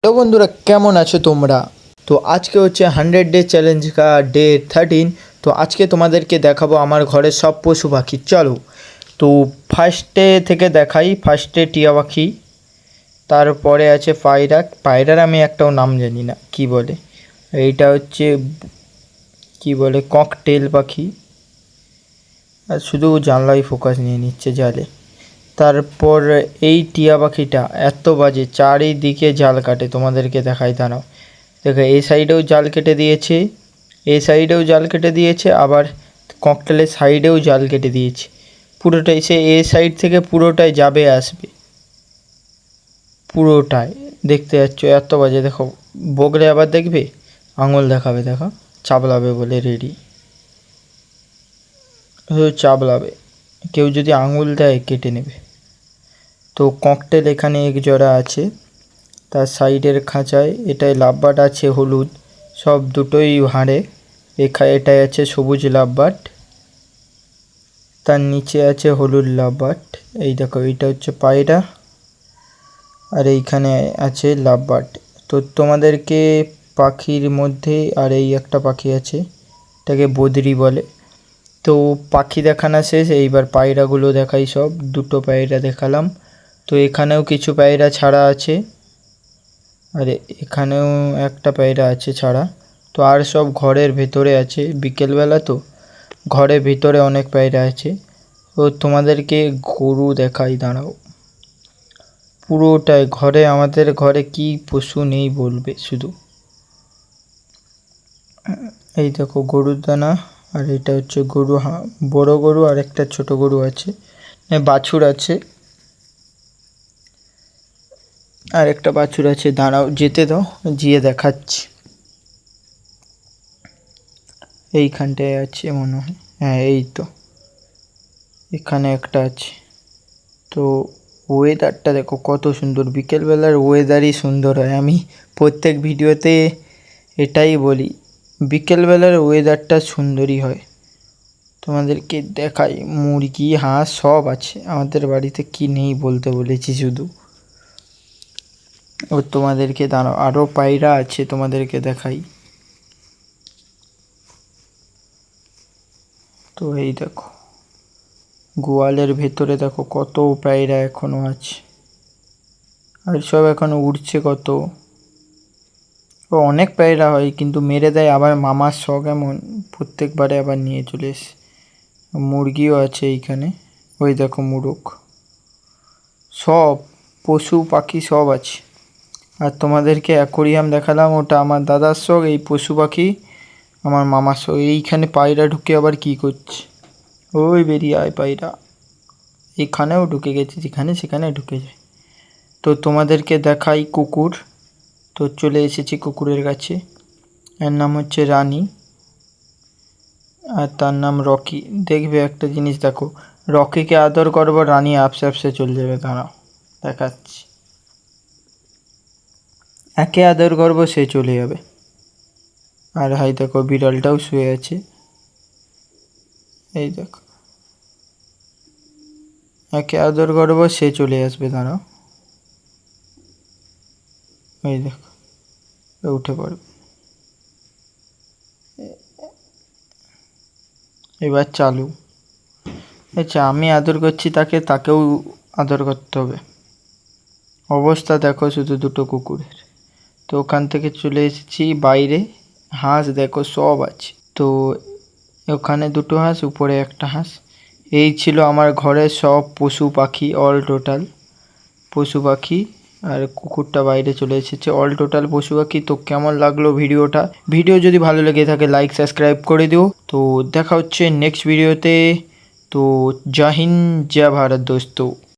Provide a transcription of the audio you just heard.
Hello বন্ধুরা, কেমন আছো তোমরা? তো আজকে হচ্ছে 100 ডে চ্যালেঞ্জ का ডে 13। তো আজকে তোমাদেরকে দেখাবো আমার ঘরের সব পশু পাখি। চলো, তো ফার্স্টে থেকে দেখাই। ফার্স্টে টিয়া পাখি, তারপরে আছে পায়রা। পায়রার আমি একটাও নাম জানি না কি বলে। এইটা হচ্ছে কি বলে, ককটেল পাখি। আর শুধু জানলায় ফোকাস নিয়ে নিচ্ছে জালে। তারপর এই টিয়া পাখিটা এত বাজে, চারিদিকে জাল কাটে। তোমাদেরকে দেখাই, দাঁড়াও। দেখো, এই সাইডেও জাল কেটে দিয়েছে, এই সাইডেও জাল কেটে দিয়েছে, আবার ককটেলের সাইডেও জাল কেটে দিয়েছে। পুরোটাই সে এ সাইড থেকে পুরোটাই যাবে আসবে, পুরোটাই দেখতে যাচ্ছ। এত বাজে, দেখো বগলে আবার দেখবে, আঙুল দেখাবে, দেখো চাবলাবে বলে রেডি, চাবলাবে। কেউ যদি আঙুল দেয় কেটে নেবে। তো ককটেল এখানে এক জোড়া আছে, তার সাইডের খাঁচায়। এটাই লাভবার্ড আছে হলুদ, সব দুটোই ভাঁড়ে। এটাই আছে সবুজ লাভবার্ড, তার নিচে আছে হলুদ লাভবার্ড। এই দেখো, এইটা হচ্ছে পায়রা, আর এইখানে আছে লাভবার্ড। তো তোমাদেরকে পাখির মধ্যে আর এই একটা পাখি আছে, এটাকে বদ্রি বলে। তো পাখি দেখানো শেষ, এইবার পায়রাগুলো দেখাই। সব দুটো পায়রা দেখালাম। তো এখানেও কিছু পায়রা ছাড়া আছে, আর এখানেও একটা পায়রা আছে ছাড়া। তো আর সব ঘরের ভেতরে আছে, বিকেলবেলা তো ঘরের ভিতরে অনেক পায়রা আছে। তো তোমাদেরকে গরু দেখাই, দাঁড়াও। পুরোটাই ঘরে, আমাদের ঘরে কি পশু নেই বলবে শুধু। এই দেখো গরুর দানা, আর এটা হচ্ছে গরু, বড় গরু, আর একটা ছোট গরু আছে, বাছুর আছে, আর একটা বাছুর আছে। দাঁড়াও, যেতে দাও, গিয়ে দেখাচ্ছি। এইখানটায় আছে মনে হয়, হ্যাঁ এই তো, এখানে একটা আছে। তো ওয়েদারটা দেখো কত সুন্দর, বিকেলবেলার ওয়েদারই সুন্দর হয়। আমি প্রত্যেক ভিডিওতে এটাই বলি, বিকেলবেলার ওয়েদারটা সুন্দরই হয়। তোমাদেরকে দেখাই, মুরগি হাঁস সব আছে আমাদের বাড়িতে, কি নেই বলতে বলেছি শুধু। ও তোমাদেরকে দাঁড়াও, আরও পায়রা আছে, তোমাদেরকে দেখাই। তো এই দেখো, গোয়ালের ভেতরে দেখো কত পায়রা এখনো আছে, আর সব এখনো উড়ছে কত। ও অনেক পায়রা হয়, কিন্তু মেরে দেয় আবার। মামার শখ এমন, প্রত্যেকবারে আবার নিয়ে চলে এসে। মুরগিও আছে এইখানে, ওই দেখো মুরগ। সব পশু পাখি সব আছে। আর তোমাদেরকে অ্যাকোরিয়াম দেখালাম, ওটা আমার দাদার শখ। এই পশু পাখি আমার মামার শখ। এইখানে পায়রা ঢুকে আবার কি করছে, ওই বেরিয়ে আয় পায়রা। এখানেও ঢুকে গেছে, যেখানে সেখানে ঢুকে যায়। তো তোমাদেরকে দেখাই কুকুর। তো চলে এসেছি কুকুরের কাছে। এর নাম হচ্ছে রানী, আর তার নাম রকি। দেখবে একটা জিনিস দেখো, রকিকে আদর করবো, রানী আপসে আপসে চলে যাবে। দাঁড়াও দেখাচ্ছি। একে আদর করবো, সে চলে যাবে। আর হাই দেখো, বিড়ালটাও শুয়ে আছে, এই দেখো। একে আদর করবো, সে চলে আসবে। দাঁড়াও, এই দেখো, উঠে পড়বে। এবার চালু। আচ্ছা, আমি আদর করছি তাকে, তাকেও আদর করতে হবে। অবস্থা দেখো শুধু দুটো কুকুরের। তো ওখান থেকে চলে এসেছি বাইরে। হাঁস দেখো সব আছে। তো ওখানে দুটো হাঁস, উপরে একটা হাঁস। এই ছিল আমার ঘরের সব পশু পাখি, অল টোটাল পশু পাখি। আর কুকুরটা বাইরে চলে এসেছে, অল টোটাল পশু পাখি। তো কেমন লাগলো ভিডিওটা? ভিডিও যদি ভালো লেগে থাকে লাইক সাবস্ক্রাইব করে দিও। তো দেখা হচ্ছে নেক্সট ভিডিওতে। তো জয় হিন্দ, জয় ভারত দোস্তোं।